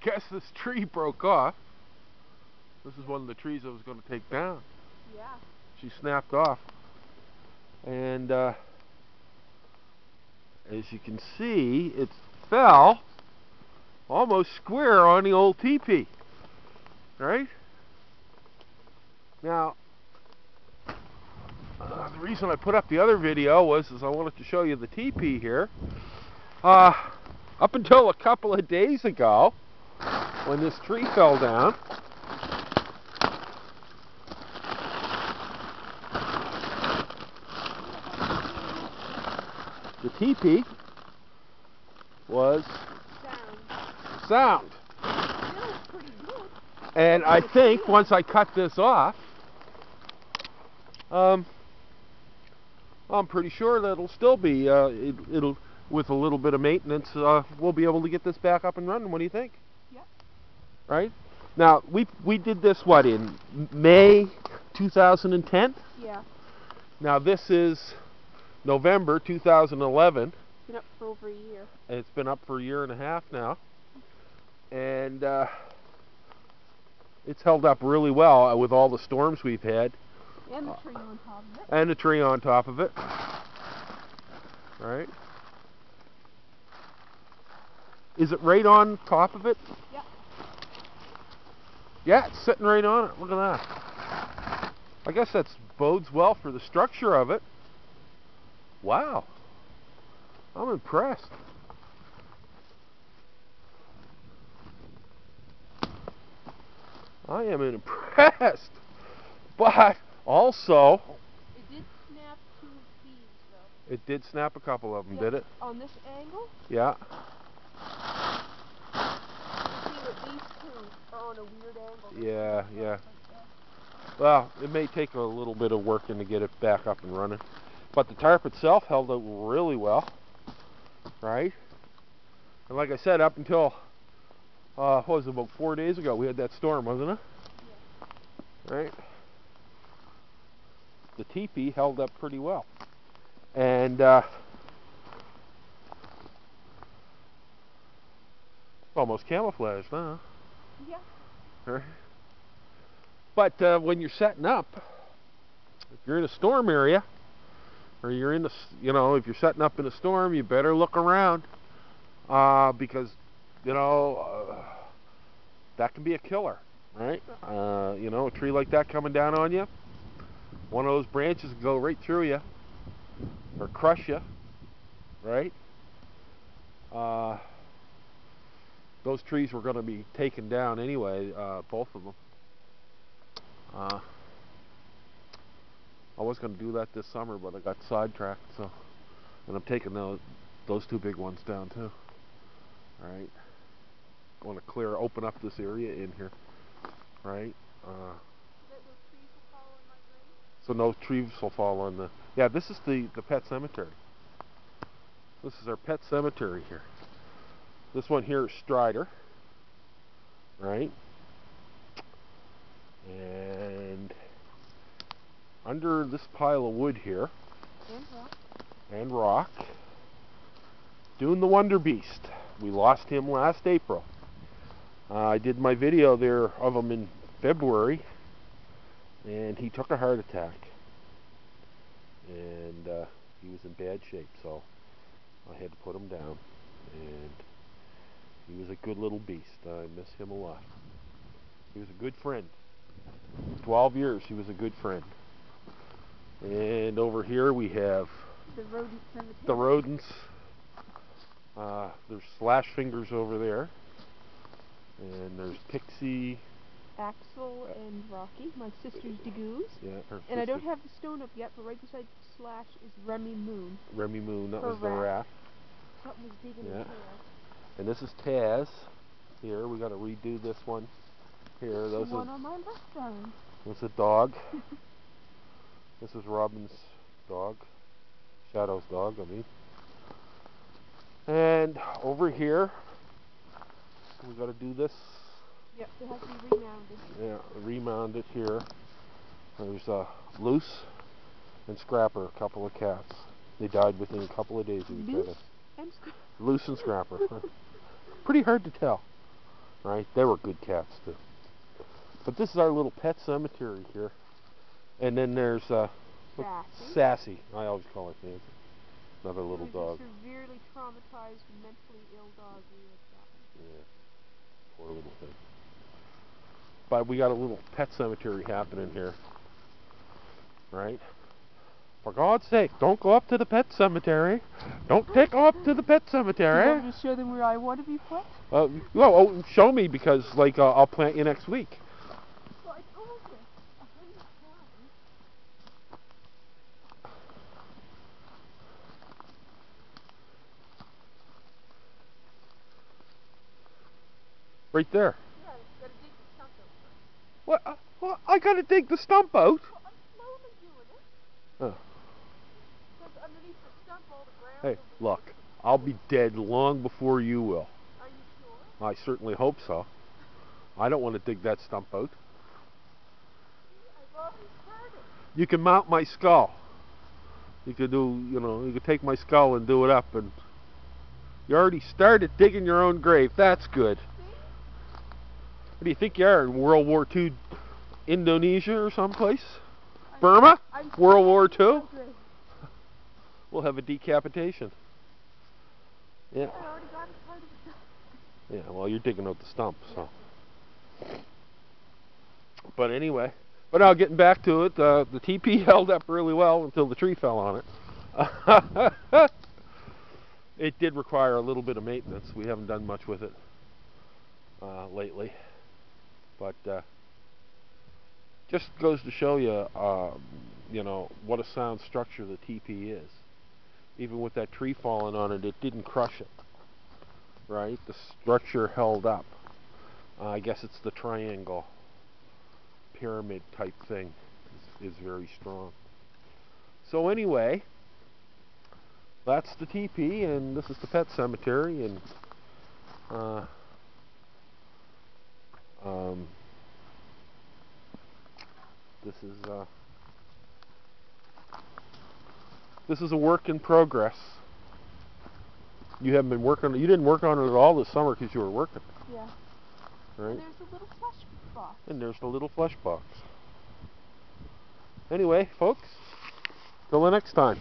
guess this tree broke off. This is one of the trees I was going to take down. Yeah. She snapped off. And as you can see, it fell almost square on the old teepee. Right? Now, the reason I put up the other video was I wanted to show you the teepee here. Up until a couple of days ago, when this tree fell down, the teepee was sound. And I think once I cut this off, I'm pretty sure that it'll still be, it'll with a little bit of maintenance, we'll be able to get this back up and running. What do you think? Yeah. Right? Now, we did this, what, in May 2010? Yeah. Now, this is November 2011. It's been up for over a year. It's been up for a year and a half now. And it's held up really well with all the storms we've had. And the tree on top of it. And the tree on top of it. Right? Is it right on top of it? Yeah. Yeah, it's sitting right on it. Look at that. I guess that bodes well for the structure of it. Wow. I'm impressed. I am impressed. But also, it did snap 2 beads, though. It did snap a couple of them, yeah, did it? On this angle? Yeah. You see that these two are on a weird angle. Yeah, yeah. Well, it may take a little bit of working to get it back up and running. But the tarp itself held up really well. Right? And like I said, up until, what was it, about 4 days ago, we had that storm, wasn't it? Yeah. Right? The teepee held up pretty well. And almost camouflaged, huh? Yeah. Right? But when you're setting up, if you're in a storm area, or you're in the, if you're setting up in a storm, you better look around, because, that can be a killer, right? A tree like that coming down on you, one of those branches can go right through you, or crush you, right? Those trees were going to be taken down anyway, both of them. I was going to do that this summer, but I got sidetracked, so, and I'm taking those 2 big ones down too. All right, I want to open up this area in here, right? So no trees will fall on the. Yeah, this is the pet cemetery. This is our pet cemetery here. This one here is Strider, right? And under this pile of wood here, and rock, Dune the Wonder Beast. We lost him last April. I did my video there of him in February, and he took a heart attack. And he was in bad shape, so I had to put him down. And he was a good little beast. I miss him a lot. He was a good friend. 12 years, he was a good friend. And over here we have the rodent cemetery. The rodents. There's slash fingers over there. And there's Pixie. Axel and Rocky, my sister's Degoos. Yeah, her and I don't have the stone up yet, but right beside Slash is Remy Moon. Remy Moon, that her was the rat. Something was digging yeah. his hair. And this is Taz. Here, we got to redo this one. Here, those the one on my left arm. There's a dog. This is Robin's dog. Shadow's dog, I mean. And over here, we got to do this. Yep, it has to be remounded. Yeah, remound it here. There's Loose and Scrapper, a couple of cats. They died within a couple of days of each other. And Loose and Scrapper. Pretty hard to tell. Right? They were good cats too. But this is our little pet cemetery here. And then there's Sassy. I always call her Nancy. Another little dog. A severely traumatized, mentally ill dog we adopted. Yeah. Poor little thing. But we got a little pet cemetery happening here. Right? For God's sake, don't go up to the pet cemetery. Don't take them up to the pet cemetery. Do you want me to show them where I want to be put? Well, show me because, like, I'll plant you next week. Well, I told you 100 times. Right there. Yeah, you gotta dig the stump out first. What? Well, I gotta dig the stump out. Well, I'm slowly doing it. Oh. Because underneath the stump, all the ground Hey, will be... look, I'll be dead long before you will. Are you sure? I certainly hope so. I don't want to dig that stump out. I've already started. You can mount my skull. You could do, you could take my skull and do it up, and you already started digging your own grave. That's good. See? What do you think you are, in World War II Indonesia or someplace? Burma? World War II? We'll have a decapitation. Yeah. I already got it part of the stump. Yeah, well, you're digging out the stump, so. But anyway, now getting back to it, the teepee held up really well until the tree fell on it. It did require a little bit of maintenance. We haven't done much with it lately, but just goes to show you, what a sound structure the teepee is. Even with that tree falling on it, it didn't crush it. Right? The structure held up. I guess it's the triangle pyramid type thing is very strong. So anyway, that's the teepee, and this is the pet cemetery, and this is a work in progress. You haven't been working. You didn't work on it at all this summer because you were working. Yeah. Right. And there's a little flesh box. And there's the little flesh box. Anyway, folks, till the next time.